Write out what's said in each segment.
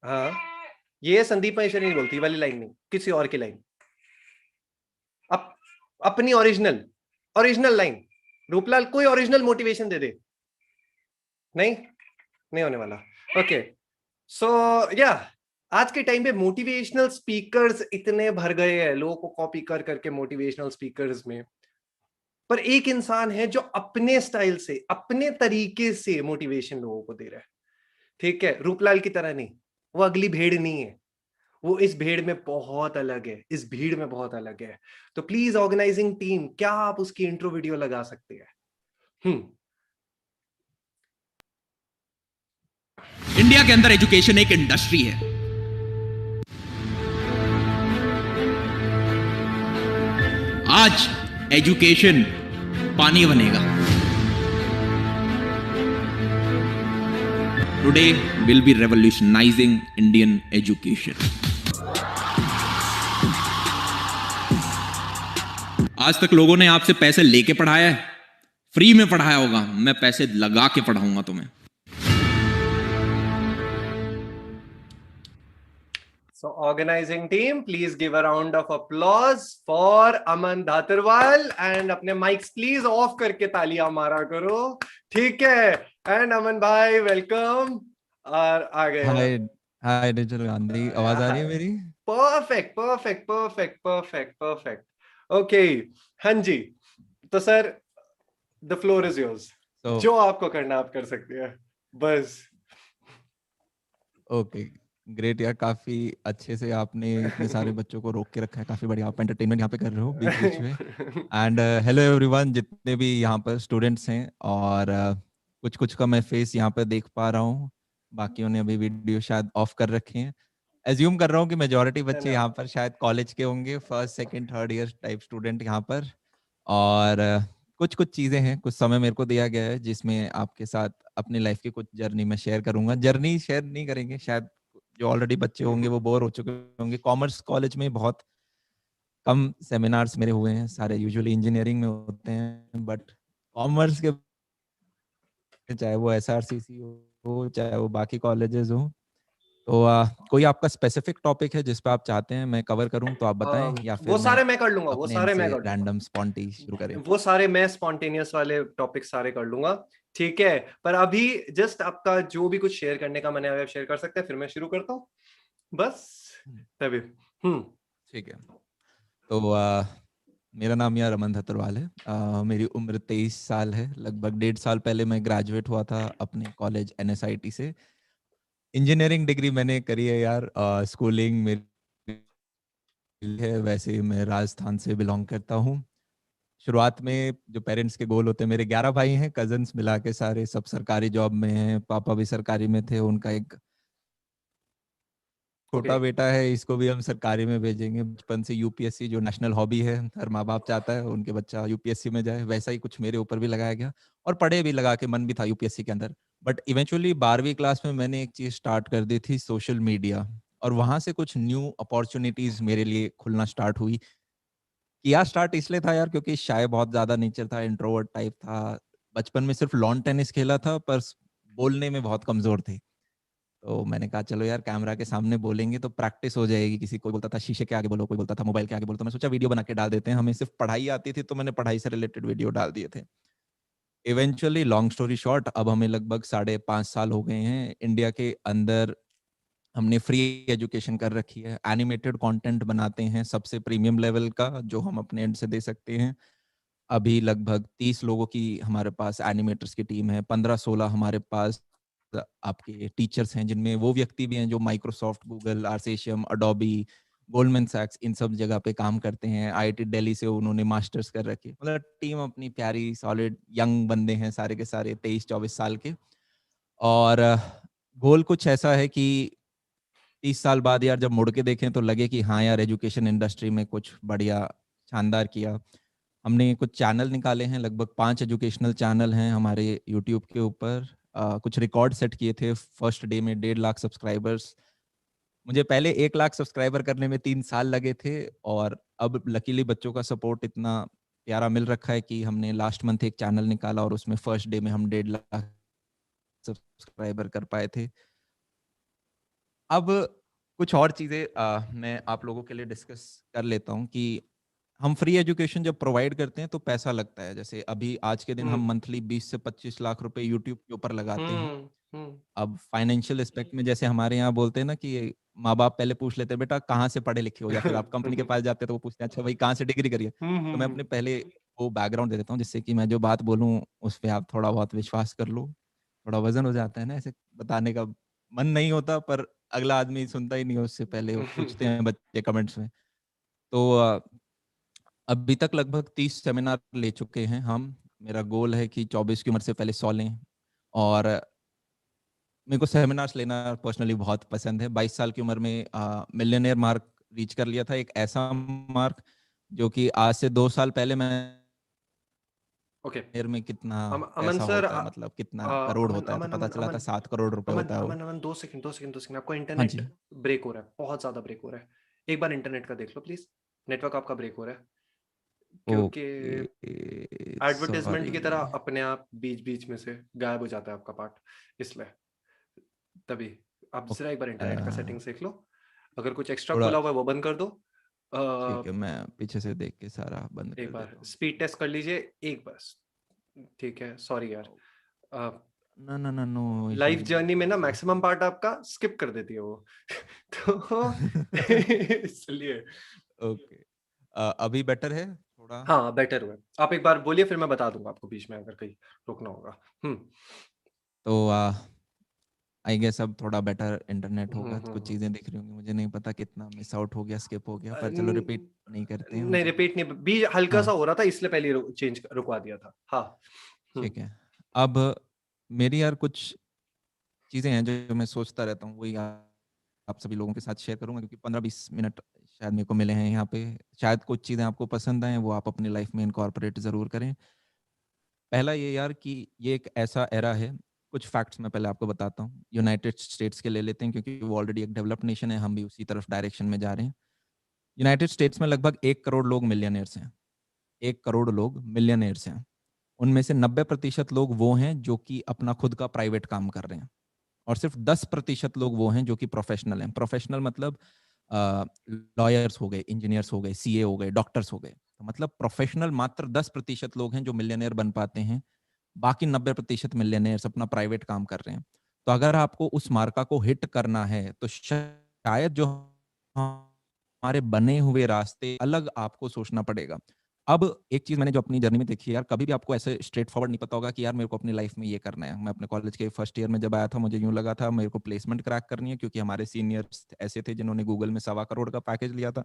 हाँ, ये संदीप महेश्वरी नहीं बोलती, वाली लाइन नहीं, किसी और की लाइन। अपनी ओरिजिनल ओरिजिनल लाइन। रूपलाल कोई ओरिजिनल मोटिवेशन दे दे। नहीं, नहीं होने वाला। ओके, सो या आज के टाइम पे मोटिवेशनल स्पीकर्स इतने भर गए हैं, लोगों को कॉपी कर करके मोटिवेशनल स्पीकर्स में। पर एक इंसान है जो अपने स्टाइल से, अपने तरीके से मोटिवेशन लोगों को दे रहा है। ठीक है, रूपलाल की तरह नहीं, वो अगली भेड़ नहीं है, वो इस भीड़ में बहुत अलग है, इस भीड़ में बहुत अलग है। तो प्लीज ऑर्गेनाइजिंग टीम, क्या आप उसकी इंट्रो वीडियो लगा सकते हैं? इंडिया के अंदर एजुकेशन एक इंडस्ट्री है। आज एजुकेशन पानी बनेगा। Today will be revolutionising Indian education. आज तक लोगों ने आपसे पैसे लेके पढ़ाया है, फ्री में पढ़ाया होगा। मैं पैसे लगा के पढ़ाऊंगा तुम्हें। So organizing team, please give a round of applause for Aman Dhaterwal and अपने mics please off करके तालियां मारा करो, ठीक है? And अमन भाई वेलकम। और आ गए। हाय हाय डिजिटल गांधी, आवाज आ रही है मेरी? Perfect perfect perfect perfect perfect. Okay, हाँ जी, तो sir the floor is yours. जो आपको करना आप कर सकते हैं, बस। ओके ग्रेट यार, काफी अच्छे से आपने इतने सारे बच्चों को रोक के रखा है। काफी बढ़िया आप एंटरटेनमेंट यहाँ पे कर रहे हो बीच बीच में। एंड हेलो एवरीवन, जितने भी यहाँ पर स्टूडेंट्स हैं, और कुछ कुछ का मैं फेस यहाँ पे देख पा रहा हूँ, बाकियों ने अभी वीडियो शायद ऑफ कर रखे हैं। एज्यूम कर रहा हूँ कि मेजोरिटी बच्चे यहाँ पर शायद कॉलेज के होंगे, first second third year type student यहाँ पर। और कुछ कुछ चीज़ें हैं, कुछ समय मेरे को दिया गया है जिसमें आपके साथ अपनी लाइफ की कुछ जर्नी में शेयर करूंगा। जर्नी शेयर नहीं करेंगे शायद, जो ऑलरेडी बच्चे होंगे वो बोर हो चुके होंगे। कॉमर्स कॉलेज में बहुत कम सेमिनार्स मेरे हुए हैं, सारे यूजुअली इंजीनियरिंग में होते हैं, बट कॉमर्स के, चाहे वो SRCC हो चाहे वो बाकी कॉलेजेस हो, तो कोई आपका स्पेसिफिक टॉपिक है जिस पे आप चाहते हैं मैं कवर करूं तो आप बताएं, या फिर वो सारे मैं कर लूंगा, वो अपने सारे एंड मैं से कर लूंगा, रैंडम स्पॉन्टी शुरू करें? वो सारे मैं स्पॉन्टेनियस वाले टॉपिक सारे कर लूंगा, ठीक है? पर अभी जस्ट आपका जो भी कुछ शेयर करने का मन है आप शेयर कर सकते हैं, फिर मैं शुरू करता हूँ, बस तभी। ठीक है, तो मेरा नाम यार अमन धतरवाल है। मेरी उम्र 23 साल है। लगभग 1.5 साल पहले मैं ग्रेजुएट हुआ था अपने कॉलेज NSIT से। इंजीनियरिंग डिग्री मैंने करी है यार। स्कूलिंग मेरी है, वैसे मैं राजस्थान से बिलोंग करता हूँ। शुरुआत में जो पेरेंट्स के गोल होते हैं, मेरे 11 भाई हैं, कजन्स मिला के सारे सब सरकारी जॉब में हैं। पापा भी सरकारी में थे। उनका एक छोटा बेटा है, इसको भी हम सरकारी में भेजेंगे। बचपन से UPSC जो नेशनल हॉबी है, हर माँ बाप चाहता है उनके बच्चा UPSC में जाए, वैसा ही कुछ मेरे ऊपर भी लगाया गया और पढ़े भी, लगा के मन भी था UPSC के अंदर। बट इवेंचुअली 12वीं क्लास में मैंने एक चीज स्टार्ट कर दी थी, सोशल मीडिया, और वहां से कुछ न्यू अपॉर्चुनिटीज मेरे लिए खुलना स्टार्ट हुई। किया स्टार्ट इसलिए था यार क्योंकि शायद बहुत ज्यादा नेचर था, इंट्रोवर्ट टाइप था। बचपन में सिर्फ लॉन टेनिस खेला था, पर बोलने में बहुत कमजोर थे। तो मैंने कहा चलो यार, कैमरा के सामने बोलेंगे तो प्रैक्टिस हो जाएगी। किसी कोई बोलता था शीशे के आगे बोलो, कोई बोलता था मोबाइल के आगे बोलो, तो मैं सोचा वीडियो बना के डाल देते हैं। हमें सिर्फ पढ़ाई आती थी तो मैंने पढ़ाई से रिलेटेड वीडियो डाल दिए थे। इवेंचुअली लॉन्ग स्टोरी शॉर्ट, अब हमें लगभग 5.5 साल हो गए हैं इंडिया के अंदर। हमने फ्री एजुकेशन कर रखी है, एनिमेटेड कंटेंट बनाते हैं सबसे प्रीमियम लेवल का, जो हम अपने एंड से दे सकते हैं। अभी लगभग 30 लोगों की हमारे पास एनिमेटर्स की टीम है। 15-16 हमारे पास आपके टीचर्स हैं, जिनमें वो व्यक्ति भी हैं जो माइक्रोसॉफ्ट, गूगल, आर्सेशियम, अडोबी, गोल्डमैन सैक्स, इन सब जगह पे काम करते हैं। IIT दिल्ली से उन्होंने मास्टर्स कर रखी है। मतलब टीम अपनी प्यारी सॉलिड यंग बंदे हैं सारे के सारे, 23-24 साल के। और गोल कुछ ऐसा है कि 30 साल बाद यार जब मुड़ के देखें तो लगे कि हाँ यार, एजुकेशन इंडस्ट्री में कुछ बढ़िया शानदार किया। हमने कुछ चैनल निकाले हैं, लगभग 5 एजुकेशनल चैनल हैं हमारे यूट्यूब के ऊपर। कुछ रिकॉर्ड सेट किए थे। फर्स्ट डे में 1.5 लाख सब्सक्राइबर्स। मुझे पहले 1 लाख सब्सक्राइबर करने में 3 साल लगे थे, और अब लकीली बच्चों का सपोर्ट इतना प्यारा मिल रखा है कि हमने लास्ट मंथ एक चैनल निकाला और उसमें फर्स्ट डे में हम 1.5 लाख सब्सक्राइबर कर पाए थे। अब कुछ और चीज़ें मैं आप लोगों के लिए डिस्कस कर लेता हूँ कि हम फ्री एजुकेशन जब प्रोवाइड करते हैं तो पैसा लगता है। जैसे अभी आज के दिन हम मंथली 20 से 25 लाख रुपए यूट्यूब के ऊपर लगाते हैं। हम्म अब फाइनेंशियल एस्पेक्ट में जैसे हमारे यहाँ बोलते हैं ना कि माँ-बाप पहले पूछ लेते हैं, बेटा कहाँ से पढ़े लिखे हो? या फिर आप कंपनी के पास जाते हैं तो वो पूछते हैं, अच्छा भाई कहाँ से डिग्री करी है? तो मैं अपने पहले वो बैकग्राउंड दे देता हूँ जिससे कि मैं जो बात बोलूँ उस पे आप थोड़ा बहुत विश्वास कर लो। थोड़ा वज़न हो जाता है ना ऐसे बताने का मन नहीं होता, पर अगला आदमी सुनता ही नहीं है, उससे पहले वो पूछते हैं बच्चे कमेंट्स में। तो अभी तक लगभग 30 सेमिनार ले चुके हैं हम। मेरा गोल है कि 24 की उम्र से पहले 100 लें। और मेरे को सेमिनार्स लेना पर्सनली बहुत पसंद है। 22 साल की उम्र में मिलियनेयर मार्क रीच कर लिया था, एक ऐसा मार्क जो कि आज से 2 साल पहले मैं ओके। शेयर में कितना अमन पैसा सर, होता है, मतलब कितना करोड़ अमन होता है, तो अमन पता अमन चला था अमन 7 करोड़ रुपए अमन होता है वो। अमन अमन 2 सेकंड आपका हाँ इंटरनेट जी। ब्रेक हो रहा है, बहुत ज्यादा ब्रेक हो रहा है। एक बार इंटरनेट का देख लो प्लीज, नेटवर्क आपका ब्रेक हो रहा है, क्योंकि ओके, एडवर्टाइजमेंट की तरह सॉरी। अपने आप बीच बीच में से गायब हो जाता है आपका पार्ट, इसलिए तभी आप जरा एक बार इंटरनेट का सेटिंग्स देख लो, अगर कुछ एक्स्ट्रा थोड़ा खुला हुआ है वो बंद कर दो। ठीक है, मैं पीछे से देख के सारा बंद एक कर बार देता हूँ। स्पीड टेस्ट कर लीजिए, एक बस। ठीक है, सॉरी यार। ना, ना, ना, no life issues, no journey में ना प्रॉब्लम। मैक्सिमम पार्ट आपका स्किप कर देती है वो तो इसलिए। ओके। अभी बेटर है थोड़ा? हाँ, बेटर हुआ है। आप एक बार बोलिए, फिर मैं बता दूंगा आपको बीच में अगर कहीं रोकना होगा। हम्म तो आई गेस अब थोड़ा बेटर इंटरनेट हम्म होगा, तो हम्म कुछ हम्म। चीज़ें दिख रही होंगी। मुझे नहीं पता कितना मिस आउट हो गया, स्किप हो गया, पर चलो रिपीट नहीं करते हैं हम नहीं, तो। रिपीट नहीं, बी हल्का सा हाँ, हो रहा था इसलिए पहले चेंज रुकवा दिया था। हाँ। हम्म ठीक है। अब मेरी यार कुछ चीज़ें हैं जो मैं सोचता रहता हूँ, वही आप सभी लोगों के साथ शेयर करूँगा, क्योंकि 15-20 मिनट शायद मेरे को मिले हैं यहाँ पे। शायद कुछ चीज़ें आपको पसंद आएँ, वो आप अपनी लाइफ़ में इनकॉर्पोरेट ज़रूर करें। पहला ये यार कि ये एक ऐसा एरा है, कुछ फैक्ट्स मैं पहले आपको बताता हूँ। यूनाइटेड स्टेट्स के ले लेते हैं क्योंकि वो ऑलरेडी एक डेवलप्ड नेशन है, हम भी उसी तरफ डायरेक्शन में जा रहे हैं। यूनाइटेड स्टेट्स में लगभग 1 करोड़ लोग मिलियनेयर्स हैं। 1 करोड़ लोग मिलियनेयर्स हैं। उनमें से 90% लोग वो हैं जो कि अपना खुद का प्राइवेट काम कर रहे हैं, और सिर्फ 10% लोग वो हैं जो कि प्रोफेशनल हैं। प्रोफेशनल मतलब लॉयर्स हो गए, इंजीनियर्स हो गए, सीए हो गए, डॉक्टर्स हो गए। तो मतलब प्रोफेशनल मात्र 10% लोग हैं जो मिलियनेयर बन पाते हैं। बाकी 90% मिलियनेयर्स अपना प्राइवेट काम कर रहे हैं। तो अगर आपको उस मार्का को हिट करना है तो शायद जो हमारे बने हुए रास्ते अलग आपको सोचना पड़ेगा। अब एक चीज़ मैंने जो अपनी जर्नी में देखी है यार, कभी भी आपको ऐसे स्ट्रेट फॉरवर्ड नहीं पता होगा कि यार मेरे को अपनी लाइफ में ये करना है। मैं अपने कॉलेज के फर्स्ट ईयर में जब आया था, मुझे यूँ लगा था मेरे को प्लेसमेंट क्रैक करनी है, क्योंकि हमारे सीनियर्स ऐसे थे जिन्होंने गूगल में 1.25 करोड़ का पैकेज लिया था।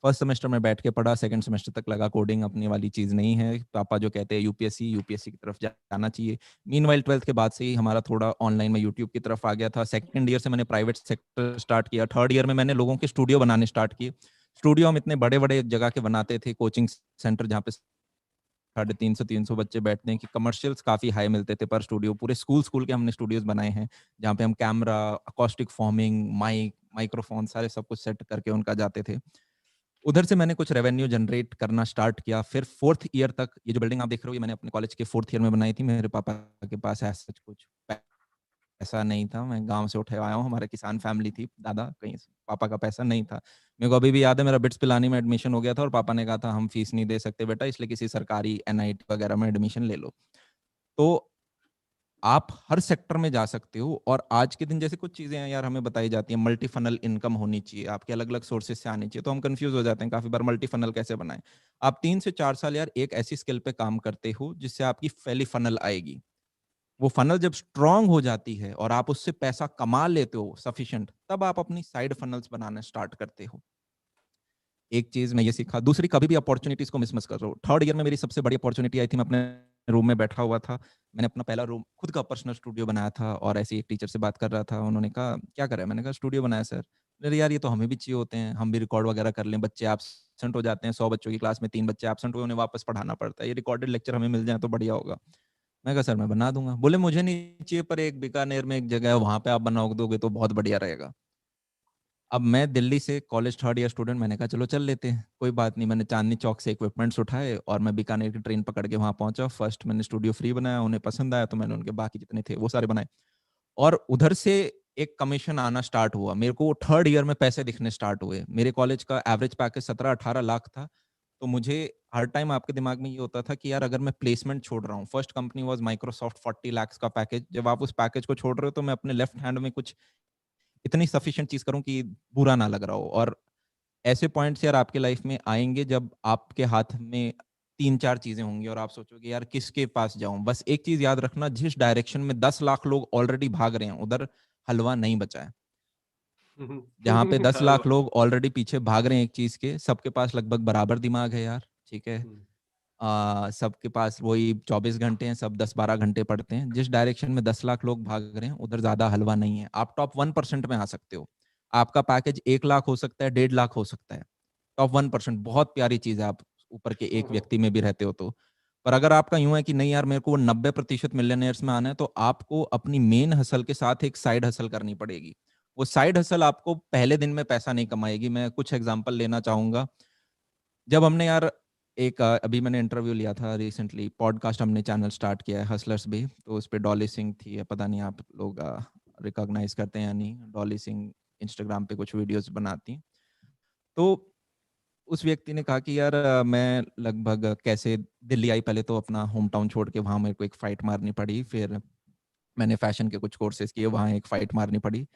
फर्स्ट सेमेस्टर में बैठ के पढ़ा, सेकंड सेमेस्टर तक लगा कोडिंग अपनी वाली चीज़ नहीं है। पापा जो कहते हैं यूपीएससी, यूपीएससी की तरफ जाना चाहिए। मीनवाइल 12th के बाद से ही हमारा थोड़ा ऑनलाइन में यूट्यूब की तरफ आ गया था। सेकंड ईयर से मैंने प्राइवेट सेक्टर स्टार्ट किया। थर्ड ईयर में मैंने लोगों के स्टूडियो बनाने स्टार्ट किए। स्टूडियो हम इतने बड़े-बड़े जगह के बनाते थे, कोचिंग सेंटर जहाँ पे 350-300 बच्चे बैठते हैं, कि कमर्शियल्स काफ़ी हाई मिलते थे पर स्टूडियो। पूरे स्कूल के हमने स्टूडियोज़ बनाए हैं, जहाँ पे हम camera, acoustic forming, mic, microphone सारे सब कुछ सेट करके उनका जाते थे। उधर से मैंने कुछ रेवेन्यू जनरेट करना स्टार्ट किया। फिर 4th ईयर तक ये जो बिल्डिंग आप देख रहे हो, ये मैंने अपने कॉलेज के 4th ईयर में बनाई थी। मेरे पापा के पास एज़ सच कुछ पैसा नहीं था। मैं गाँव से उठे आया हूँ, हमारे किसान फैमिली थी, दादा कहीं से, पापा का पैसा नहीं था। मेरे को अभी भी याद है, मेरा बिट्स पिलानी में एडमिशन हो गया था और पापा ने कहा था हम फीस नहीं दे सकते बेटा, इसलिए किसी सरकारी एनआईटी वगैरह में एडमिशन ले लो। तो आप हर सेक्टर में जा सकते हो, और आज के दिन जैसे कुछ चीज़ें हैं यार हमें बताई जाती हैं, मल्टी फनल इनकम होनी चाहिए, आपके अलग-अलग सोर्सेज़ से आनी चाहिए, तो हम कन्फ्यूज़ हो जाते हैं काफ़ी बार मल्टी फनल कैसे बनाएँ? आप 3 से 4 साल यार एक ऐसी स्किल पे काम करते हो जिससे आपकी पहली फनल आएगी। वो फनल जब स्ट्रॉन्ग हो जाती है और आप उससे पैसा कमा लेते हो सफिशिएंट, तब आप अपनी साइड फनल्स बनाना स्टार्ट करते हो। एक चीज़ मैं ये सीखा, दूसरी कभी भी अपॉर्च्युनिटीज़ को मिस मत करो। थर्ड ईयर में मेरी सबसे बड़ी अपॉर्च्युनिटी आई थी, मैं अपने रूम में बैठा हुआ था। मैंने अपना पहला रूम खुद का पर्सनल स्टूडियो बनाया था, और ऐसे ही एक टीचर से बात कर रहा था। उन्होंने कहा, "क्या कर रहा है?" मैंने कहा, "स्टूडियो बनाया सर।" अरे यार, ये तो हमें भी चाहिए होते हैं, हम भी रिकॉर्ड वगैरह कर लें। बच्चे एब्सेंट हो जाते हैं, 100 बच्चों की क्लास में 3 बच्चे एब्सेंट हुए, उन्हें वापस पढ़ाना पड़ता है। ये रिकॉर्डेड लेक्चर हमें मिल जाए तो बढ़िया होगा। मैं कहा, "सर मैं बना दूँगा।" बोले, "मुझे नहीं चाहिए, पर एक बीकानेर में एक जगह है, वहाँ पे आप बना दोगे तो बहुत बढ़िया रहेगा।" अब मैं दिल्ली से कॉलेज थर्ड ईयर स्टूडेंट, मैंने कहा चलो चल लेते हैं, कोई बात नहीं। मैंने चांदनी चौक से इक्विपमेंट्स उठाए और मैं बीकानेर की ट्रेन पकड़ के वहाँ पहुँचा। फर्स्ट मैंने स्टूडियो फ्री बनाया, उन्हें पसंद आया तो मैंने उनके बाकी जितने थे वो सारे बनाए। और उधर से एक कमीशन आना स्टार्ट हुआ। मेरे को 3rd ईयर में पैसे दिखने स्टार्ट हुए। मेरे कॉलेज का एवरेज पैकेज 17-18 लाख था। तो मुझे हर टाइम आपके दिमाग में ये होता था कि यार अगर मैं प्लेसमेंट छोड़ रहा हूँ, first company was Microsoft 40 lakh का पैकेज। जब आप उस पैकेज को छोड़ रहे हो तो मैं अपने लेफ्ट हैंड में कुछ इतनी सफिशिएंट चीज़ करूँ कि बुरा ना लग रहा हो। और ऐसे पॉइंट्स यार आपके लाइफ में आएँगे जब आपके हाथ में 3-4 चीज़ें होंगी और आप सोचोगे यार किसके पास जाऊँ? बस एक चीज़ याद रखना, जिस डायरेक्शन में 10 लाख लोग ऑलरेडी भाग रहे हैं, उधर हलवा नहीं बचा है। जहाँ पे 10 लाख लोग ऑलरेडी पीछे भाग रहे हैं एक चीज़ के, सबके पास लगभग बराबर दिमाग है यार, ठीक है? सबके पास वही 24 घंटे हैं, सब 10-12 घंटे पढ़ते हैं। जिस डायरेक्शन में 10 लाख लोग भाग रहे हैं, उधर ज़्यादा हलवा नहीं है। आप टॉप 1% में आ सकते हो। आपका पैकेज 1 लाख हो सकता है, 1.5 लाख हो सकता है। टॉप 1% बहुत प्यारी चीज़ है, आप ऊपर के एक व्यक्ति में भी रहते हो तो। पर अगर आपका यूँ है कि नहीं यार मेरे को 90% मिलियनेयर्स में आना है, तो आपको अपनी मेन हसल के साथ एक साइड हसल करनी पड़ेगी। वो साइड हसल आपको पहले दिन में पैसा नहीं कमाएगी। मैं कुछ एग्ज़ाम्पल लेना चाहूँगा। जब हमने यार अभी मैंने इंटरव्यू लिया था रिसेंटली, पॉडकास्ट हमने चैनल स्टार्ट किया है हसलर्स भी, तो उस पे डॉली सिंह थी, पता नहीं आप लोग रिकॉग्नाइज़ करते हैं या नहीं। डॉली सिंह इंस्टाग्राम पे कुछ वीडियोज़ बनाती हैं। तो उस व्यक्ति ने कहा कि यार मैं लगभग कैसे दिल्ली आई, पहले तो अपना होम टाउन छोड़ के वहाँ मेरे को एक फ़ाइट मारनी पड़ी। फिर मैंने फ़ैशन के कुछ कोर्सेज़ किए, वहाँ एक फ़ाइट मारनी पड़ी।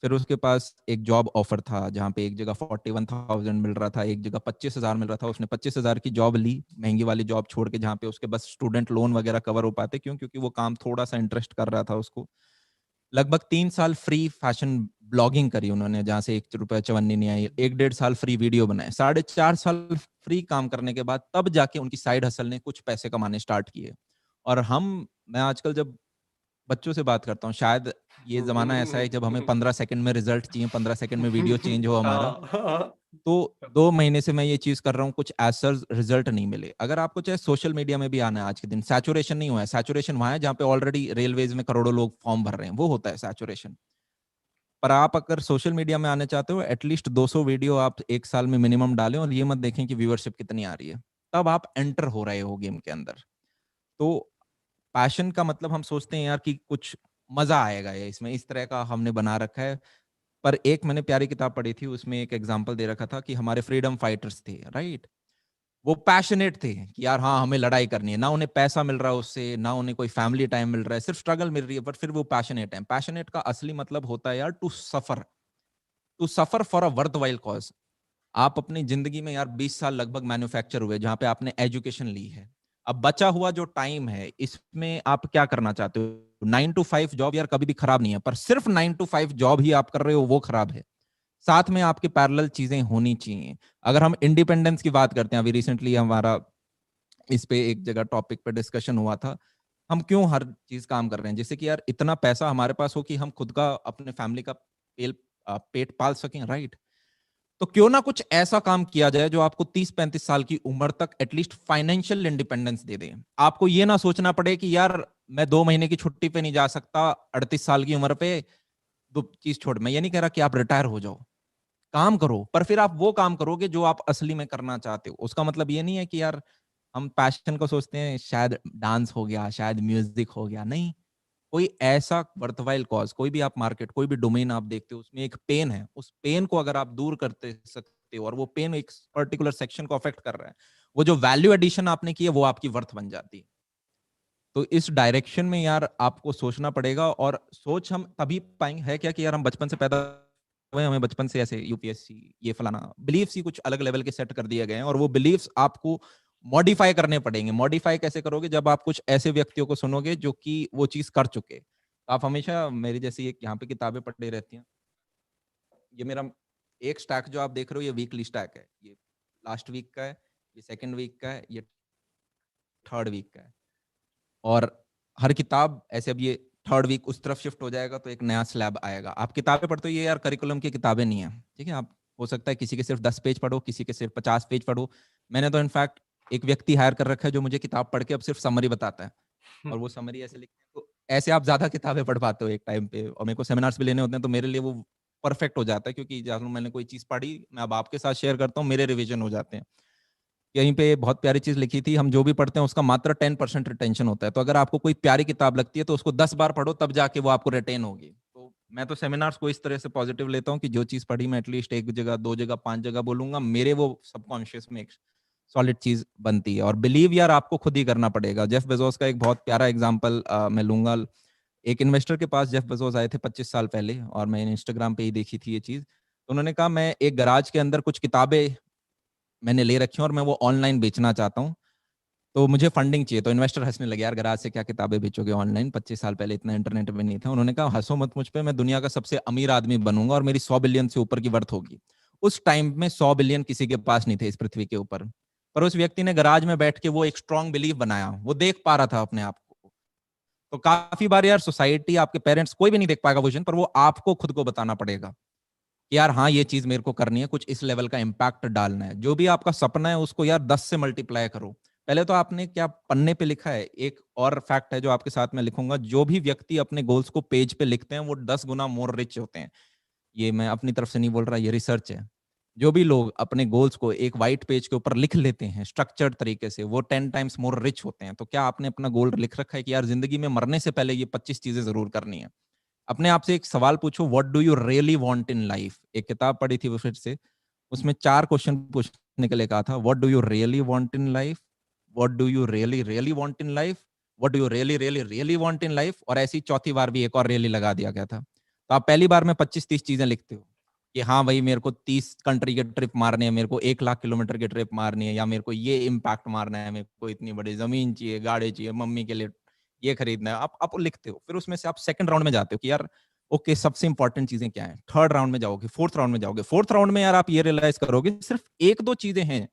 फिर उसके पास एक जॉब ऑफ़र था, जहाँ पे एक जगह 41,000 मिल रहा था, एक जगह 25,000 मिल रहा था। उसने 25,000 की जॉब ली, महँगी वाली जॉब छोड़ के, जहाँ पे उसके बस स्टूडेंट लोन वगैरह कवर हो पाते। क्यों? क्योंकि वो काम थोड़ा-सा इंटरेस्ट कर रहा था उसको। लगभग 3 साल फ्री फ़ैशन ब्लॉगिंग करी उन्होंने, जहाँ से ₹1 चवन्नी नहीं आई। 1 डेढ़ साल फ्री वीडियो बनाए। साढ़े 4 साल फ्री काम करने के बाद तब जाके उनकी साइड हसल ने कुछ पैसे कमाने स्टार्ट किए। और मैं आजकल जब बच्चों से बात करता हूँ, शायद ये ज़माना ऐसा है जब हमें 15 सेकंड में रिज़ल्ट चाहिए, 15 सेकंड में वीडियो चेंज हो हमारा। तो 2 महीने से मैं ये चीज़ कर रहा हूँ, कुछ ऐसा रिज़ल्ट नहीं मिले। अगर आपको चाहे सोशल मीडिया में भी आना है आज के दिन, सैचुरेशन नहीं हुआ है। सैचुरेशन वहाँ है जहाँ पे ऑलरेडी रेलवेज़ में करोड़ों लोग फॉर्म भर रहे हैं, वो होता है सैचुरेशन। पर आप अगर सोशल मीडिया में आना चाहते हो, एटलीस्ट 200 वीडियो आप 1 साल में मिनिमम डालें और ये मत देखें कि व्यूअरशिप कितनी आ रही है। तब आप एंटर हो रहे हो गेम के अंदर। तो पैशन का मतलब हम सोचते हैं यार कि कुछ मज़ा आएगा ये इसमें, इस तरह का हमने बना रखा है। पर एक मैंने प्यारी किताब पढ़ी थी, उसमें एक एग्ज़ाम्पल दे रखा था कि हमारे फ्रीडम फाइटर्स थे, राइट? वो पैशनेट थे कि यार हाँ, हमें लड़ाई करनी है। ना उन्हें पैसा मिल रहा है उससे, ना उन्हें कोई फैमिली टाइम मिल रहा है, सिर्फ स्ट्रगल मिल रही है, बट फिर वो पैशनेट हैं। पैशनेट का असली मतलब होता है यार to suffer for a worthwhile cause. आप अपनी ज़िंदगी में यार 20 साल लगभग मैन्युफैक्चर हुए, जहाँ पे आपने एजुकेशन ली है। अब बचा हुआ जो टाइम है, इसमें आप क्या करना चाहते हो? 9 टू 5 जॉब यार कभी भी खराब नहीं है, पर सिर्फ 9 टू 5 जॉब ही आप कर रहे हो, वो खराब है। साथ में आपके पैरेलल चीज़ें होनी चाहिए। अगर हम इंडिपेंडेंस की बात करते हैं, अभी रिसेंटली हमारा इस पे एक जगह टॉपिक पे डिस्कशन हुआ था। हम क्यों हर चीज़ काम कर रहे हैं? जैसे कि यार इतना पैसा हमारे पास हो कि हम खुद का, अपने फैमिली का पेट पाल सकें, राइट? तो क्यों ना कुछ ऐसा काम किया जाए जो आपको 30-35 साल की उम्र तक एटलीस्ट फाइनेंशियल इंडिपेंडेंस दे दे। आपको ये ना सोचना पड़े कि यार मैं 2 महीने की छुट्टी पे नहीं जा सकता 38 साल की उम्र पे, दो चीज़ छोड़। मैं ये नहीं कह रहा कि आप रिटायर हो जाओ, काम करो, पर फिर आप वो काम करोगे जो आप असली में करना चाहते हो। उसका मतलब ये नहीं है कि यार हम पैशन को सोचते हैं, शायद डांस हो गया, शायद म्यूज़िक हो गया, नहीं। कोई ऐसा वर्थव्हाइल कॉज़, कोई भी आप मार्केट, कोई भी डोमेन आप देखते हो, उसमें एक पेन है। उस पेन को अगर आप दूर करते सकते हो और वो पेन एक पर्टिकुलर सेक्शन को अफ़ेक्ट कर रहा है, वो जो वैल्यू एडिशन आपने की है, वो आपकी वर्थ बन जाती है। तो इस डायरेक्शन में यार आपको सोचना पड़ेगा। और सोच हम तभी पाएँगे, है क्या कि यार हम बचपन से पैदा हुए, हमें बचपन से ऐसे यूपीएससी, ये फलाना बिलीफ्स ही कुछ अलग लेवल के सेट कर दिए गए हैं और वो बिलीफ्स आपको मॉडिफाई करने पड़ेंगे। मॉडिफाई कैसे करोगे? जब आप कुछ ऐसे व्यक्तियों को सुनोगे जो कि वो चीज़ कर चुके। तो आप हमेशा मेरी जैसी एक यहाँ पे किताबें पढ़ते रहती हैं। ये मेरा एक स्टैक जो आप देख रहे हो, ये वीकली स्टैक है। ये लास्ट वीक का है, ये सेकंड वीक का है, ये थर्ड वीक का है। और हर किताब ऐसे, अब ये थर्ड वीक उस तरफ शिफ्ट हो जाएगा तो एक नया स्लैब आएगा। आप किताबें पढ़ते हो, ये यार करिकुलम की किताबें नहीं है, ठीक है? आप हो सकता है किसी के सिर्फ 10 पेज पढ़ो, किसी के सिर्फ 50 पेज पढ़ो। मैंने तो इनफैक्ट एक व्यक्ति हायर कर रखा है जो मुझे किताब पढ़ के अब सिर्फ समरी बताता है और वो समरी ऐसे लिखते हैं। तो ऐसे आप ज़्यादा किताबें पढ़ पाते हो एक टाइम पे। और मेरे को सेमिनार्स भी लेने होते हैं तो मेरे लिए वो परफेक्ट हो जाता है, क्योंकि जब मैंने कोई चीज़ पढ़ी, मैं अब आपके साथ शेयर करता हूँ, मेरे रिवीजन हो जाते हैं। यहीं पे बहुत प्यारी चीज़ लिखी थी, हम जो भी पढ़ते हैं उसका मात्र 10% रिटेंशन होता है। तो अगर आपको कोई प्यारी किताब लगती है तो उसको 10 बार पढ़ो, तब जाके वो आपको रिटेन होगी। तो मैं तो सेमिनार्स को इस तरह से पॉजिटिव लेता हूँ कि जो चीज पढ़ी मैं एटलीस्ट एक जगह, दो जगह, 5 जगह बोलूंगा, मेरे वो सबकॉन्शियस में एक सॉलिड चीज बनती है। और बिलीव यार आपको खुद ही करना पड़ेगा। जेफ बेजोस का एक बहुत प्यारा एग्जांपल मैं लूंगा। एक इन्वेस्टर के पास जेफ बेजोस आए थे 25 साल पहले, और मैंने इंस्टाग्राम पे ही देखी थी ये चीज। तो उन्होंने कहा मैं एक गराज के अंदर कुछ किताबें मैंने ले रखी हैं और मैं वो ऑनलाइन बेचना चाहता हूँ, तो मुझे फंडिंग चाहिए। तो इन्वेस्टर हंसने लगे, यार गराज से क्या किताबें बेचोगे ऑनलाइन, 25 साल पहले इतना इंटरनेट में नहीं था। उन्होंने कहा हंसो मत मुझ पे, मैं दुनिया का सबसे अमीर आदमी बनूंगा और मेरी 100 बिलियन से ऊपर की वर्थ होगी। उस टाइम में 100 बिलियन किसी के पास नहीं थे इस पृथ्वी के ऊपर, पर उस व्यक्ति ने गराज में बैठ के वो एक स्ट्रॉन्ग बिलीफ बनाया, वो देख पा रहा था अपने आप को। तो काफी बार यार सोसाइटी, आपके पेरेंट्स, कोई भी नहीं देख पाएगा विजन, पर वो आपको खुद को बताना पड़ेगा कि यार हाँ ये चीज मेरे को करनी है, कुछ इस लेवल का इम्पैक्ट डालना है। जो भी आपका सपना है उसको यार 10 से मल्टीप्लाई करो। पहले तो आपने क्या पन्ने पे लिखा है, एक और फैक्ट है जो आपके साथ में लिखूंगा, जो भी व्यक्ति अपने गोल्स को पेज पे लिखते हैं वो 10 गुना मोर रिच होते हैं। ये मैं अपनी तरफ से नहीं बोल रहा, ये रिसर्च है। जो भी लोग अपने गोल्स को एक व्हाइट पेज के ऊपर लिख लेते हैं स्ट्रक्चर्ड तरीके से, वो 10 टाइम्स मोर रिच होते हैं। तो क्या आपने अपना गोल लिख रखा है कि यार जिंदगी में मरने से पहले ये 25 चीजें जरूर करनी है? अपने आप से एक सवाल पूछो, what do you really want in life. एक किताब पढ़ी थी वो फिर से, उसमें 4 क्वेश्चन पूछने के लिए कहा था, what do you really want in life, what do you really really want in life, what do you really really really want in life, और ऐसी चौथी बार भी एक और रियली लगा दिया गया था। तो आप पहली बार में 25-30 चीजें लिखते हो कि हाँ भाई मेरे को 30 कंट्री के ट्रिप मारने हैं, मेरे को 1 लाख किलोमीटर की ट्रिप मारनी है, या मेरे को ये इम्पैक्ट मारना है, मेरे को इतनी बड़ी जमीन चाहिए, गाड़ी चाहिए, मम्मी के लिए ये खरीदना है। आप लिखते हो, फिर उसमें से आप सेकंड राउंड में जाते हो कि यार ओके सबसे इंपॉर्टेंट चीजें क्या है। थर्ड राउंड में जाओगे, फोर्थ राउंड में जाओगे। फोर्थ राउंड में यार आप ये रियलाइज करोगे सिर्फ 1-2 चीजें हैं।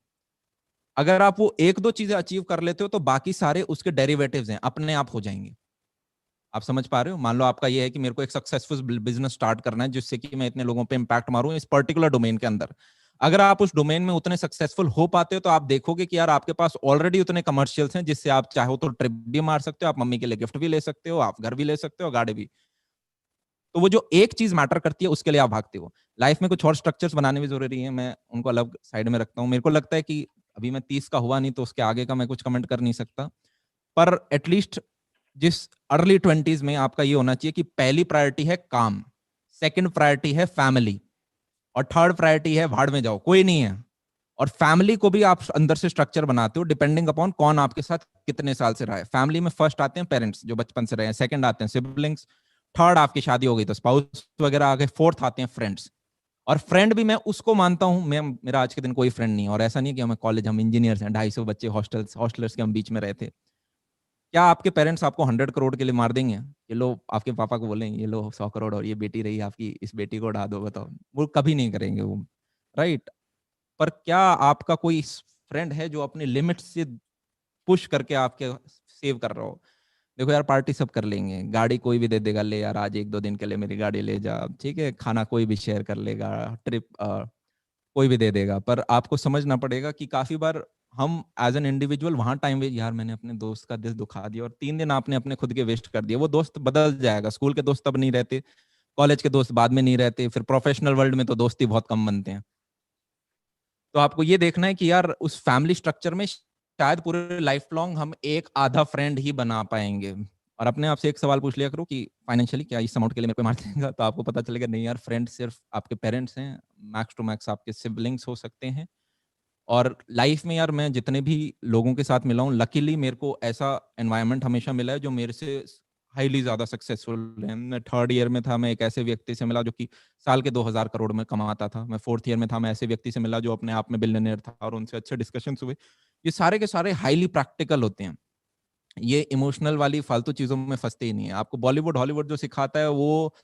अगर आप वो 1-2 चीजें अचीव कर लेते हो तो बाकी सारे उसके डेरिवेटिव्स हैं, अपने आप हो जाएंगे। आप समझ पा रहे हो? मान लो आपका ये है कि मेरे को एक सक्सेसफुल बिजनेस स्टार्ट करना है जिससे कि मैं इतने लोगों पे इंपैक्ट मारूं इस पर्टिकुलर डोमेन के अंदर। अगर आप उस डोमेन में उतने सक्सेसफुल हो पाते हो तो आप देखोगे कि यार आपके पास ऑलरेडी उतने कमर्शियल्स हैं जिससे आप चाहो तो ट्रिप भी मार सकते हो, आप मम्मी के लिए गिफ्ट भी ले सकते हो, आप घर भी ले सकते हो, गाड़ी भी। तो वो जो एक चीज मैटर करती है उसके लिए आप भागते हो। लाइफ में कुछ और स्ट्रक्चर्स बनाने भी जरूरी है, मैं उनको अलग साइड में रखता हूँ। मेरे को लगता है कि अभी मैं 30 का हुआ नहीं तो उसके आगे का मैं कुछ कमेंट कर नहीं सकता, पर एटलीस्ट जिस अर्ली 20s में आपका ये होना चाहिए कि पहली प्रायोरिटी है काम, सेकंड प्रायोरिटी है फैमिली, और थर्ड प्रायोरिटी है भाड़ में जाओ कोई नहीं है। और फैमिली को भी आप अंदर से स्ट्रक्चर बनाते हो डिपेंडिंग अपॉन कौन आपके साथ कितने साल से रहा है। फैमिली में फर्स्ट आते हैं पेरेंट्स जो बचपन से रहे हैं, सेकंड आते हैं सिबलिंग्स, थर्ड आपकी शादी हो गई तो स्पाउस वगैरह आ गए, फोर्थ आते हैं फ्रेंड्स। और फ्रेंड भी मैं उसको मानता हूं, मैं मेरा आज के दिन कोई फ्रेंड नहीं है। और ऐसा नहीं कि हमें कॉलेज, हम इंजीनियर्स हैं, 250 बच्चे हॉस्टलर्स के हम बीच में रहे थे। क्या आपके पेरेंट्स आपको 100 करोड़ के लिए मार देंगे? ये लो आपके पापा को बोलें ये लो 100 करोड़ और ये बेटी रही आपकी, इस बेटी को उड़ा दो, बताओ? वो कभी नहीं करेंगे वो, राइट? पर क्या आपका कोई फ्रेंड है जो अपने लिमिट से पुश करके आपके सेव कर रहा हो? देखो यार पार्टी सब कर लेंगे, गाड़ी कोई भी दे देगा, ले यार आज 1-2 दिन के लिए मेरी गाड़ी ले जा, ठीक है, खाना कोई भी शेयर कर लेगा, ट्रिप कोई भी दे देगा। पर आपको समझना पड़ेगा कि काफी बार हम एज एन इंडिविजुअल वहां टाइम वेस्ट, यार मैंने अपने दोस्त का दिल दुखा दिया, और 3 दिन आपने अपने खुद के वेस्ट कर दिया। वो दोस्त बदल जाएगा, स्कूल के दोस्त अब नहीं रहते, कॉलेज के दोस्त बाद में नहीं रहते, फिर प्रोफेशनल वर्ल्ड में तो दोस्ती बहुत कम बनते हैं। तो आपको ये देखना है कि यार उस फैमिली स्ट्रक्चर में शायद पूरे लाइफ लॉन्ग हम एक आधा फ्रेंड ही बना पाएंगे। और अपने आप से एक सवाल पूछ लिया करो कि फाइनेंशियली क्या इस अमाउंट के लिए मेरे को मार देगा? तो आपको पता चलेगा नहीं यार, फ्रेंड सिर्फ आपके पेरेंट्स हैं, मैक्स टू मैक्स आपके सिबलिंग्स हो सकते हैं। और लाइफ में यार मैं जितने भी लोगों के साथ मिला हूँ, लकीली मेरे को ऐसा एनवायरनमेंट हमेशा मिला है जो मेरे से हाईली ज्यादा सक्सेसफुल है। मैं थर्ड ईयर में था, मैं एक ऐसे व्यक्ति से मिला जो कि साल के 2000 करोड़ में कमाता था। मैं फोर्थ ईयर में था, मैं ऐसे व्यक्ति से मिला जो अपने आप में बिलियनियर था, और उनसे अच्छे डिस्कशंस हुए। ये सारे के सारे हाईली प्रैक्टिकल होते हैं, ये इमोशनल वाली फालतू चीजों में फंसते ही नहीं है। आपको बॉलीवुड हॉलीवुड जो सिखाता है वो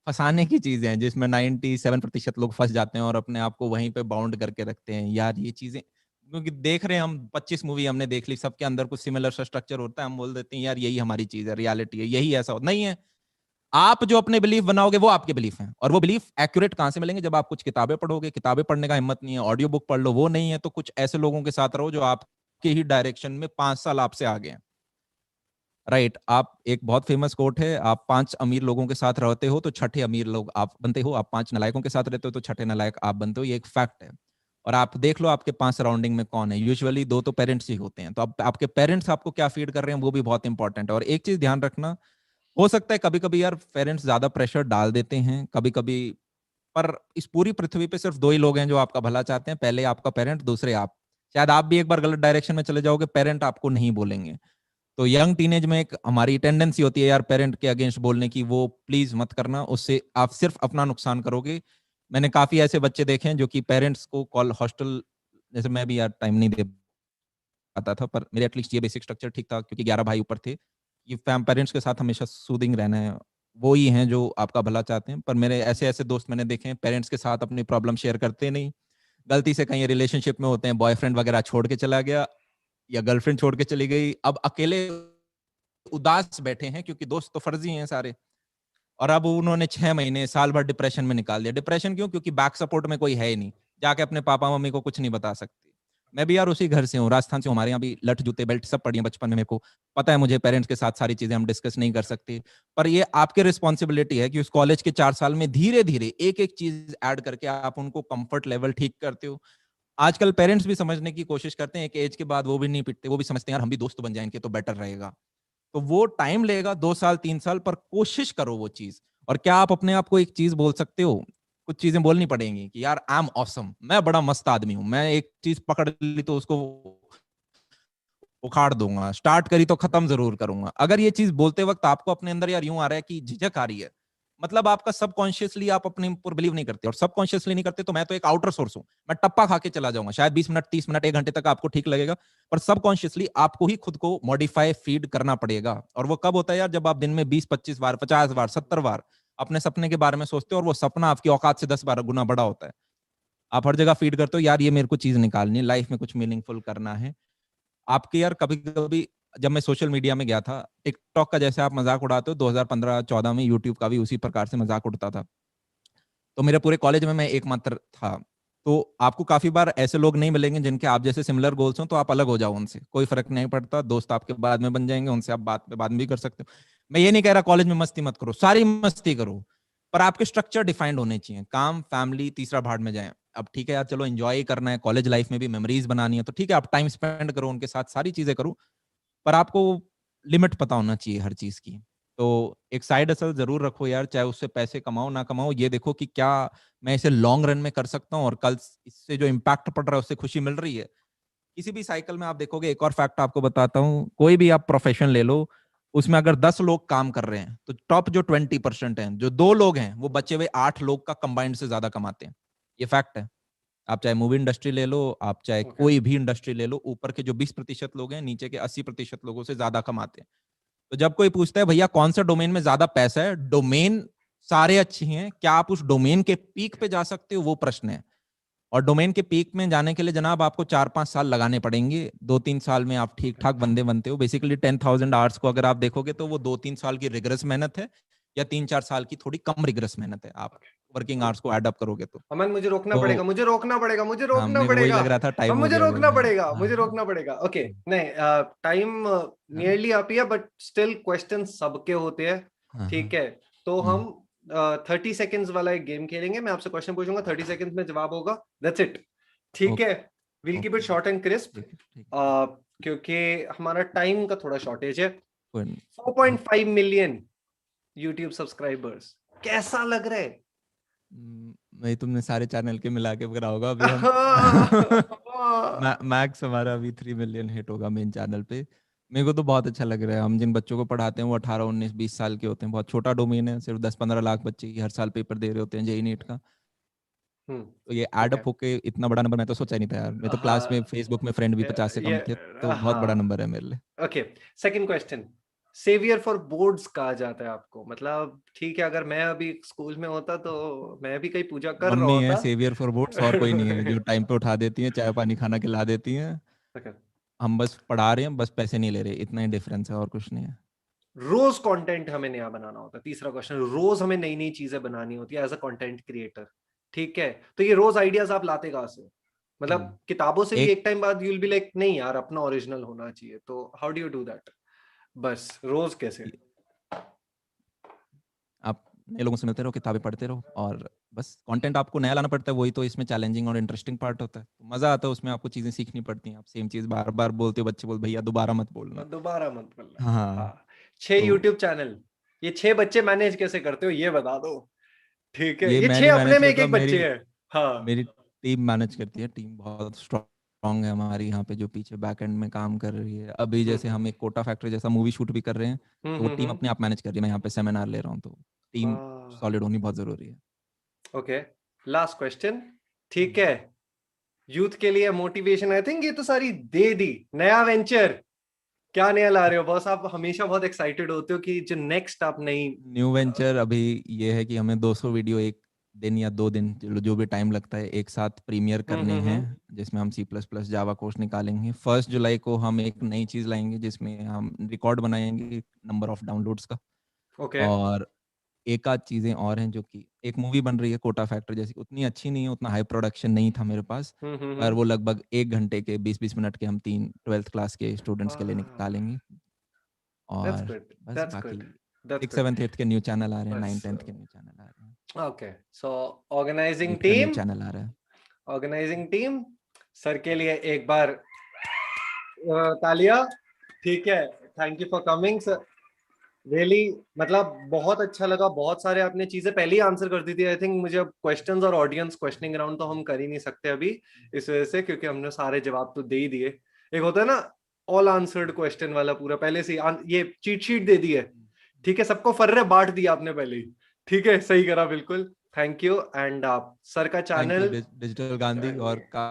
फंसाने की चीजें हैं, जिसमें 97% लोग फंस जाते हैं और अपने आप को वहीं पे बाउंड करके रखते हैं। यार ये चीजें क्योंकि देख रहे हैं हम, 25 मूवी हमने देख ली, सबके अंदर कुछ सिमिलर सा स्ट्रक्चर होता है, हम बोल देते हैं यार यही हमारी चीज है, रियलिटी है, यही ऐसा होता नहीं है। आप जो अपने बिलीफ बनाओगे वो आपके बिलीफ हैं, और वो बिलीफ एक्यूरेट कहां से मिलेंगे? जब आप कुछ किताबें पढ़ोगे। किताबें पढ़ने का हिम्मत नहीं है, ऑडियो बुक पढ़ लो, वो नहीं है तो कुछ ऐसे लोगों के साथ रहो जो आपके ही डायरेक्शन में 5 साल आपसे आगे हैं, राइट? आप, एक बहुत फेमस कोट है, आप 5 अमीर लोगों के साथ रहते हो तो छठे अमीर लोग आप बनते हो, आप 5 नालायकों के साथ रहते हो तो छठे नालायक आप बनते हो। ये एक फैक्ट है। और आप देख लो आपके 5 सराउंडिंग में कौन है, यूजुअली 2 तो पेरेंट्स ही होते हैं। तो अब आपके पेरेंट्स आपको क्या फीड कर रहे हैं वो भी बहुत इंपॉर्टेंट है। और एक चीज ध्यान रखना, हो सकता है कभी कभी यार पेरेंट्स ज्यादा प्रेशर डाल देते हैं कभी कभी, पर इस पूरी पृथ्वी पे सिर्फ 2 ही लोग हैं जो आपका भला चाहते हैं, पहले आपका पेरेंट, दूसरे आप। शायद आप भी एक बार गलत डायरेक्शन में चले जाओगे, पेरेंट आपको नहीं बोलेंगे। तो यंग टीनेज में एक हमारी टेंडेंसी होती है यार पेरेंट के अगेंस्ट बोलने की, वो प्लीज मत करना, उससे आप सिर्फ अपना नुकसान करोगे। मैंने काफी ऐसे बच्चे देखे हैं जो कि पेरेंट्स को कॉल हॉस्टल, जैसे मैं भी यार टाइम नहीं दे पाता था, पर मेरे एटलीस्ट ये बेसिक स्ट्रक्चर ठीक था क्योंकि 11 भाई ऊपर थे। ये फैम पेरेंट्स के साथ हमेशा सूदिंग रहना है, वो ही हैं जो आपका भला चाहते हैं। पर मेरे ऐसे ऐसे दोस्त मैंने देखे हैं पेरेंट्स के साथ अपनी प्रॉब्लम शेयर करते नहीं, गलती से कहीं रिलेशनशिप में होते हैं, बॉयफ्रेंड वगैरह छोड़ के चला गया या गर्लफ्रेंड छोड़ के चली गई, अब अकेले उदास बैठे हैं क्योंकि दोस्त तो फर्जी हैं सारे। और अब उन्होंने 6 महीने साल भर डिप्रेशन में निकाल दिया। डिप्रेशन क्यों? क्योंकि बैक सपोर्ट में कोई है ही नहीं, जाके अपने पापा मम्मी को कुछ नहीं बता सकते। मैं भी यार उसी घर से हूँ, राजस्थान से हूँ, हमारे यहाँ भी लठ जूते बेल्ट सब पड़ी हैं बचपन में। मेरे को पता है, मुझे पेरेंट्स के साथ सारी चीजें हम डिस्कस नहीं कर सकते, पर ये आपकी रिस्पॉन्सिबिलिटी है कि उस कॉलेज के 4 साल में धीरे धीरे एक एक चीज ऐड करके आप उनको कंफर्ट लेवल ठीक करते हो। आजकल पेरेंट्स भी समझने की कोशिश करते हैं, एक एज के बाद वो भी नहीं पिटते, वो भी समझते हैं यार हम भी दोस्त बन जाए इनके तो बेटर रहेगा। तो वो टाइम लेगा, 2 साल 3 साल, पर कोशिश करो वो चीज। और क्या आप अपने आप को एक चीज बोल सकते हो? कुछ चीजें बोलनी पड़ेंगी कि यार आई एम ऑसम, मैं बड़ा मस्त आदमी हूं, मैं एक चीज पकड़ ली तो उसको उखाड़ दूंगा, स्टार्ट करी तो खत्म जरूर करूंगा। अगर ये चीज बोलते वक्त आपको अपने अंदर यार यूं आ रहा है कि झिझक आ रही है, मतलब आपका सबकॉन्शियसली आप अपने ऊपर बिलीव नहीं करते, और सबकॉन्शियसली नहीं करते तो मैं तो एक आउटर सोर्स हूं, मैं टप्पा खा के चला जाऊंगा, शायद 20 मिनट 30 मिनट 1 घंटे तक आपको ठीक लगेगा, पर सबकॉन्शियसली आपको ही खुद को मॉडिफाई फीड करना पड़ेगा। और वो कब होता है यार? जब आप दिन में 20 25 बार 50 बार 70 बार अपने सपने के बारे में सोचते हो, और वो सपना आपकी औकात से 10 बार गुना बड़ा होता है। आप हर जगह फीड करते हो यार ये मेरे को चीज निकालनी है, लाइफ में कुछ मीनिंगफुल करना है आपके। यार कभी कभी जब मैं सोशल मीडिया में गया था, टिकटॉक का जैसे आप मजाक उड़ाते हो, 2015-14 में यूट्यूब का भी उसी प्रकार से मजाक उड़ता था। तो मेरे पूरे कॉलेज में मैं एकमात्र था। तो आपको काफी बार ऐसे लोग नहीं मिलेंगे जिनके आप जैसे सिमिलर गोल्स हो, तो आप अलग हो जाओ उनसे, कोई फर्क नहीं पड़ता, दोस्त आपके बाद में बन जाएंगे, उनसे आप बात पे बाद में भी कर सकते हो। मैं ये नहीं कह रहा कॉलेज में मस्ती मत करो, सारी मस्ती करो, पर आपके स्ट्रक्चर डिफाइंड होने चाहिए, काम फैमिली तीसरा भाड़ में जाए। अब ठीक है यार, चलो एंजॉय करना है, कॉलेज लाइफ में भी मेमोरीज बनानी है, तो ठीक है आप टाइम स्पेंड करो उनके साथ, सारी चीजें करो, पर आपको लिमिट पता होना चाहिए हर चीज की। तो एक साइड हसल जरूर रखो यार, चाहे उससे पैसे कमाओ ना कमाओ, ये देखो कि क्या मैं इसे लॉन्ग रन में कर सकता हूँ, और कल इससे जो इम्पैक्ट पड़ रहा है उससे खुशी मिल रही है। किसी भी साइकिल में आप देखोगे, एक और फैक्ट आपको बताता हूँ, कोई भी आप प्रोफेशन ले लो, उसमें अगर 10 लोग काम कर रहे हैं तो टॉप जो 20% हैं, जो 2 लोग हैं, वो बचे हुए 8 लोग का कंबाइंड से ज्यादा कमाते हैं। ये फैक्ट है। आप चाहे मूवी इंडस्ट्री ले लो, आप चाहे Okay. कोई भी इंडस्ट्री ले लो, ऊपर के जो 20% लोग हैं, नीचे के 80% लोगों से ज्यादा कमाते हैं। तो जब कोई पूछता है भैया कौन सा डोमेन में ज्यादा पैसा है, डोमेन सारे अच्छे हैं, क्या आप उस डोमेन के पीक पे जा सकते हो, वो प्रश्न है। और डोमेन के पीक में जाने के लिए जनाब आपको 4-5 साल लगाने पड़ेंगे, 2-3 साल में आप ठीक ठाक बंदे बनते हो। बेसिकली 10,000 आवर्स को अगर आप देखोगे तो वो 2-3 साल की रिगरस मेहनत है, या 3-4 साल की थोड़ी कम रिगरस मेहनत है, आप वर्किंग आवर्स को एड अप करोगे तो। अमन, मुझे रोकना पड़ेगा, तो मुझे रोकना पड़ेगा, मुझे हाँ, रोकना मेरे को वही पड़ेगा। लग रहा था अब टाइम हो मुझे गया रोकना बोलने। पड़ेगा, मुझे हाँ, रोकना पड़ेगा। ओके, नहीं, टाइम हाँ, नियरली आप ही है, बट स्टिल क्वेश्चन सबके होते हैं। हाँ, ठीक हाँ, है, तो हम्म, हम 30 सेकेंड्स वाला एक गेम खेलेंगे। मैं आपसे क्वेश्चन पूछूंगा, 30 सेकेंड्स में जवाब होगा, दैट्स इट। ठीक ओके, है, will keep it okay, short and crisp, ठीक है, ठीक है, ठीक है, क्योंकि हमारा टाइम का थोड़ा शॉर्टेज है। कोई नहीं। 4.5 मिलियन यूट्यूब सब्सक्राइबर्स, कैसा लग रहा है? वही तुमने सारे चैनल के मिला के करा होगा अभी हम। मैक्स हमारा अभी 3 मिलियन हिट होगा मेन चैनल पे। मेरे को तो बहुत अच्छा लग रहा है। हम जिन बच्चों को पढ़ाते हैं वो 18 19 20 साल के होते हैं, बहुत छोटा डोमेन है, सिर्फ 10-15 लाख बच्चे ही हर साल पेपर दे रहे होते हैं जेई नीट का। तो ये ओके, एडअप होके इतना बड़ा नंबर मैं तो सोचा ही नहीं था यार। मैं तो क्लास में हाँ, फेसबुक में फ्रेंड भी 50 से ये कम थे, तो बहुत बड़ा हाँ। नंबर है मेरे लिए। Okay, second question, saviour for boards कहा जाता है आपको, मतलब ठीक है, अगर मैं अभी स्कूल में होता तो मैं भी कहीं पूजा कर रहा मम्मी है होता। सेवियर फॉर वोट्स, और कोई नहीं है, जो टाइम पे उठा देती है, चाय पानी खाना खिला देती है। Okay. हम बस पढ़ा रहे हैं, बस पैसे नहीं ले रहे, इतना ही डिफरेंस है और कुछ नहीं है। रोज कंटेंट हमें नया बनाना होता है। तीसरा क्वेश्चन, रोज हमें नई नई चीजें बनानी होती है एज अ कंटेंट क्रिएटर। ठीक है, तो ये रोज आइडियाज आप लाते कहाँ से हो? मतलब किताबों से भी एक एक टाइम बाद यू विल बी लाइक नहीं यार, अपना ओरिजिनल होना चाहिए, तो how do you do that? बस रोज कैसे? आप नए लोगों से मिलते रहो, किताबें पढ़ते रहो, और बस कंटेंट आपको नया लाना पड़ता है, वही तो इसमें चैलेंजिंग और इंटरेस्टिंग पार्ट होता है। तो मजा आता है उसमें, आपको चीजें सीखनी पड़ती हैं। आप सेम चीज बार बार बोलते हो, बच्चे बोल भैया दोबारा मत बोलना। दोबारा मत बोलना। हाँ, हाँ, 6 तो यूट्यूब चैनल, ये 6 बच्चे मैनेज कैसे करते हो ये बता दो। ठीक है, ये ये मैं 6 नहीं अपने मैनेज में एक करता, एक बच्चे हैं। हाँ मेरी टीम मैनेज करती है। टीम बहुत स्ट्रांग है हमारी यहाँ पे, जो पीछे बैक एंड में काम कर रही है। अभी जैसे हम एक कोटा फैक्ट्री जैसा मूवी शूट भी कर रहे हैं, तो वो टीम अपने आप मैनेज कर रही है। मैं यहाँ पे सेमिनार ले रहा हूँ, तो टीम सॉलिड होनी बहुत जरूरी है। Okay, last question. ठीक है, यूथ के लिए मोटिवेशन आई थिंक ये तो सारी दे दी। नया वेंचर क्या नया ला रहे हो बॉस? आप हमेशा बहुत एक्साइटेड होते हो कि जो नेक्स्ट आप नई। न्यू वेंचर अभी ये है कि हमें 200 वीडियो एक दिन या 2 दिन, जो भी टाइम लगता है, एक साथ प्रीमियर करने हैं, जिसमें हम C++ जावा कोर्स निकालेंगे। 1 जुलाई को हम एक नई चीज लाएंगे जिसमें हम रिकॉर्ड बनाएंगे नंबर ऑफ डाउनलोड्स का। ओके और एक आध चीजें और हैं, जो कि एक मूवी बन रही है कोटा फैक्ट्री जैसी, उतनी अच्छी नहीं है, उतना हाई प्रोडक्शन नहीं था मेरे पास, पर वो लगभग 1 घंटे के 20-20 मिनट के हम 3 12th क्लास के स्टूडेंट्स के लिए निकालेंगे। दैट्स और गुड, बस दैट्स बाकी good, that's 6th good. 7th 8th के न्यू चैनल आ रहे हैं, 9th बस 10th के न्यू चैनल आ रहे हैं, ओके, सो ऑर्गेनाइजिंग 8th का न्यू टीम, चैनल आ रहा है। ऑर्गेनाइजिंग टीम सर के लिए एक बार तालियां। ठीक है, thank you for coming sir, really मतलब बहुत अच्छा लगा। बहुत सारे आपने चीजें पहले ही आंसर कर दी थी आई थिंक। मुझे अब क्वेश्चंस और ऑडियंस क्वेश्चनिंग राउंड तो हम कर ही नहीं सकते अभी, इस वजह से, क्योंकि हमने सारे जवाब तो दे ही दिए। एक होता है ना ऑल आंसर्ड क्वेश्चन वाला, पूरा पहले से ये चीट शीट दे दी है। ठीक है, सबको फर्रे बांट दिया आपने पहले ही। ठीक है, सही करा बिल्कुल। Thank you. एंड आप सर का thank you channel digital Gandhi और